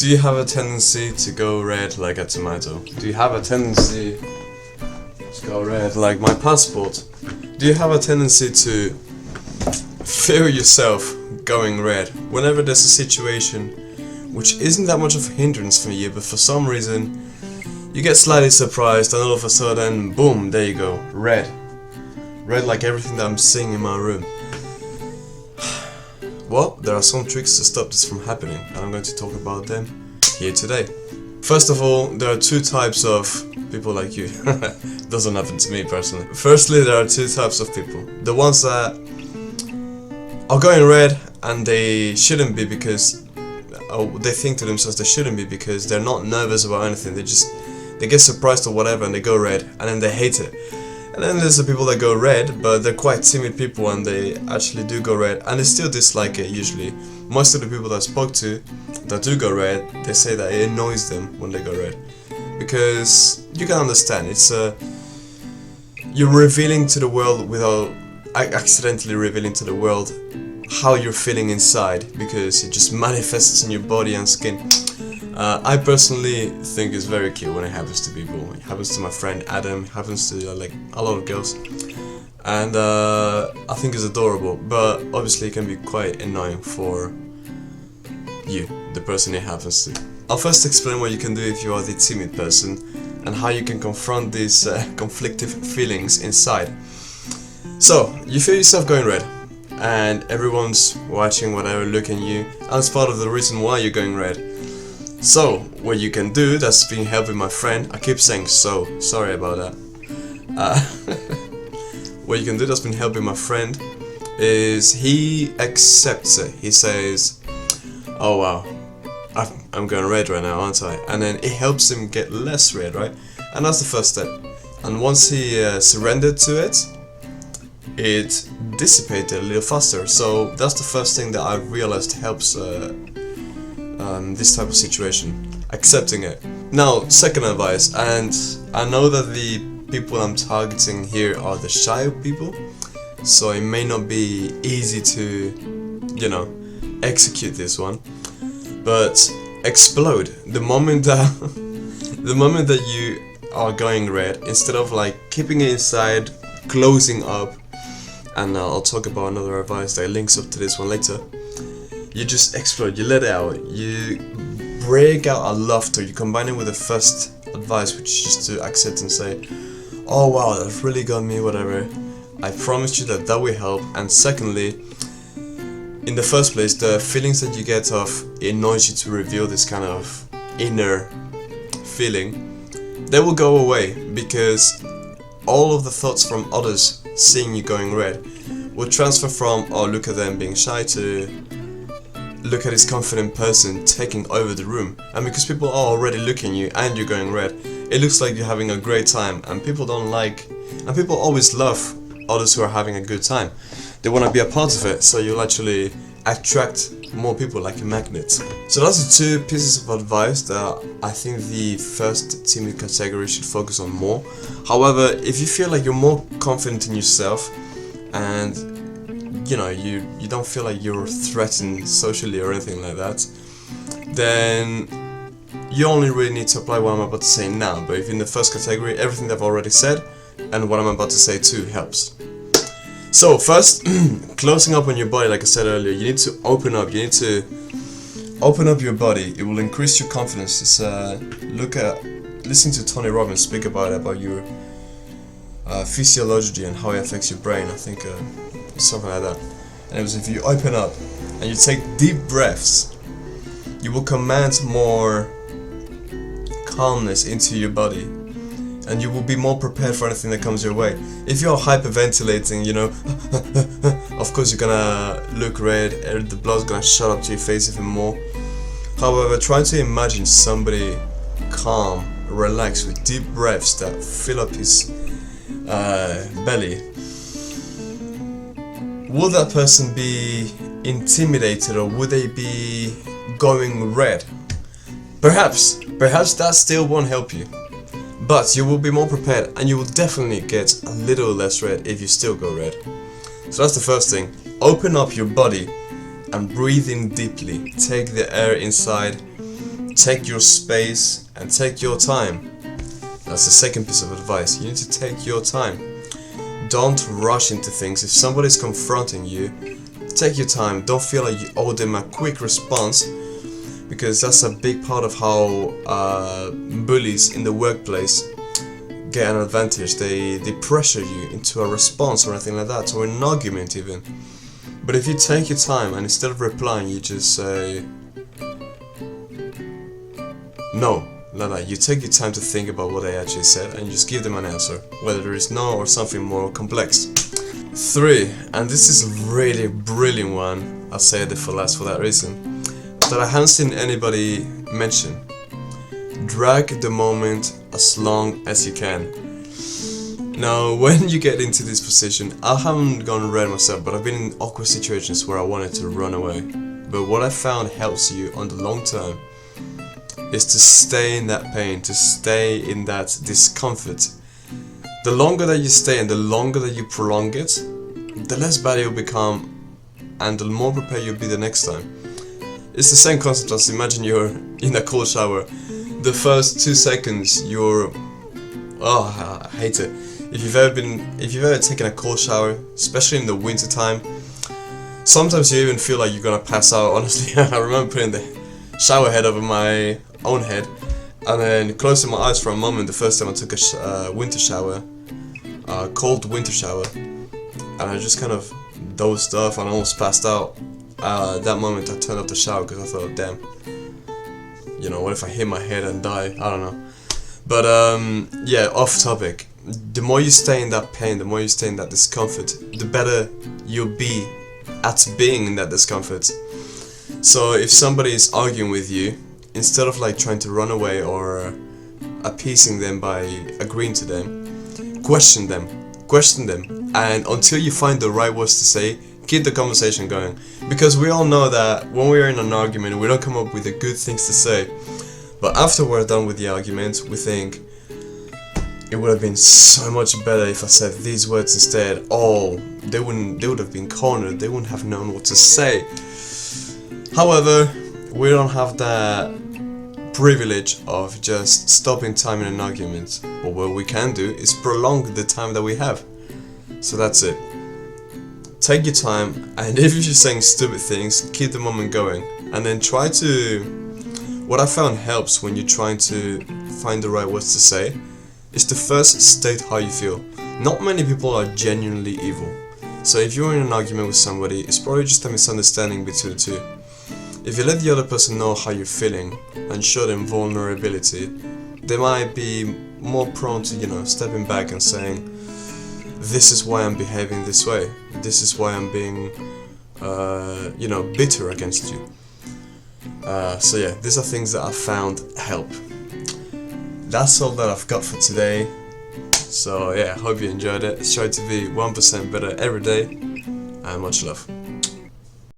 Do you have a tendency to go red like a tomato? Do you have a tendency to go red like my passport? Do you have a tendency to feel yourself going red whenever there's a situation which isn't that much of a hindrance for you, but for some reason you get slightly surprised and all of a sudden, boom, there you go, red. Red like everything that I'm seeing in my room. Well, there are some tricks to stop this from happening, and I'm going to talk about them here today. First of all, there are two types of people like you. Doesn't happen to me personally. Firstly, there are two types of people. The ones that are going red and they shouldn't be because they think to themselves they shouldn't be because they're not nervous about anything. They get surprised or whatever and they go red and then they hate it. And then there's the people that go red, but they're quite timid people and they actually do go red and they still dislike it usually. Most of the people that I spoke to that do go red, they say that it annoys them when they go red. Because you can understand, it's you're revealing to the world without accidentally revealing to the world how you're feeling inside, because it just manifests in your body and skin. I personally think it's very cute when it happens to people. It happens to my friend Adam, it happens to like a lot of girls, and I think it's adorable, but obviously it can be quite annoying for you, the person it happens to. I'll first explain what you can do if you are the timid person and how you can confront these conflicting feelings inside. So, you feel yourself going red and everyone's watching, whatever, looking at you, and it's part of the reason why you're going red. So, what you can do, that's been helping my friend, I keep saying so, sorry about that. What you can do that's been helping my friend is he accepts it. He says, oh wow, I'm going red right now, aren't I? And then it helps him get less red, right? And that's the first step. And once he surrendered to it, it dissipated a little faster. So that's the first thing that I realized helps this type of situation, accepting it. Now, second advice, and I know that the people I'm targeting here are the shy people, so it may not be easy to, you know, execute this one, but explode the moment that the moment that you are going red, instead of like keeping it inside, closing up, and I'll talk about another advice that links up to this one later. You just explode, you let it out, you break out a laughter, you combine it with the first advice, which is just to accept and say, oh wow, that really got me, whatever, I promise you that will help. And secondly, in the first place, the feelings that you get of it annoys you to reveal this kind of inner feeling, they will go away, because all of the thoughts from others seeing you going red will transfer from, oh look at them being shy, to look at this confident person taking over the room. And because people are already looking at you and you're going red, it looks like you're having a great time, and people don't like, and people always love others who are having a good time. They want to be a part of it, so you'll actually attract more people like a magnet. So that's the two pieces of advice that I think the first timid category should focus on more. However, if you feel like you're more confident in yourself and you know, you don't feel like you're threatened socially or anything like that, then you only really need to apply what I'm about to say now. But if in the first category, everything that I've already said and what I'm about to say too helps. So first, closing up on your body, like I said earlier, you need to open up. You need to open up your body. It will increase your confidence. It's listen to Tony Robbins speak about your physiology and how it affects your brain. I think something like that. And it was, if you open up and you take deep breaths, you will command more calmness into your body, and you will be more prepared for anything that comes your way. If you're hyperventilating, you know, of course you're gonna look red, the blood's gonna shut up to your face even more. However, try to imagine somebody calm, relaxed, with deep breaths that fill up his belly. Will that person be intimidated, or would they be going red? Perhaps that still won't help you, but you will be more prepared, and you will definitely get a little less red if you still go red. So that's the first thing. Open up your body and breathe in deeply. Take the air inside take your space and take your time. That's the second piece of advice. You need to take your time. Don't rush into things. If somebody's confronting you, take your time. Don't feel like you owe them a quick response, because that's a big part of how bullies in the workplace get an advantage. They pressure you into a response or anything like that, or an argument even. But if you take your time and instead of replying you just say no, like that, you take your time to think about what they actually said and you just give them an answer, whether it is no or something more complex. 3, and this is a really brilliant one, I saved it for last for that reason, that I haven't seen anybody mention. Drag the moment as long as you can. Now, when you get into this position, I haven't gone red myself, but I've been in awkward situations where I wanted to run away. But what I found helps you on the long term is to stay in that pain, to stay in that discomfort. The longer that you stay and the longer that you prolong it, the less bad it will become and the more prepared you'll be the next time. It's the same concept as imagine you're in a cold shower. The first 2 seconds you're... oh, I hate it. If you've ever taken a cold shower, especially in the winter time, sometimes you even feel like you're gonna pass out, honestly. I remember putting the shower head over my own head and then closing my eyes for a moment the first time I took a winter shower, a cold winter shower, and I just kind of dozed off and almost passed out. That moment I turned off the shower because I thought, damn, you know, what if I hit my head and die? I don't know. But yeah, off topic. The more you stay in that pain, the more you stay in that discomfort, the better you'll be at being in that discomfort. So if somebody is arguing with you, instead of like trying to run away or appeasing them by agreeing to them, question them, and until you find the right words to say, keep the conversation going. Because we all know that when we're in an argument, we don't come up with the good things to say. But after we're done with the argument, we think, it would have been so much better if I said these words instead. Oh, they would have been cornered, they wouldn't have known what to say. However, we don't have that privilege of just stopping time in an argument. But what we can do is prolong the time that we have. So that's it. Take your time, and if you're saying stupid things, keep the moment going. And then try to... what I found helps when you're trying to find the right words to say is to first state how you feel. Not many people are genuinely evil. So if you're in an argument with somebody, it's probably just a misunderstanding between the two. If you let the other person know how you're feeling and show them vulnerability, they might be more prone to, you know, stepping back and saying, this is why I'm behaving this way. This is why I'm being, you know, bitter against you. So yeah, these are things that I found help. That's all that I've got for today. So yeah, hope you enjoyed it. Try to be 1% better every day, and much love.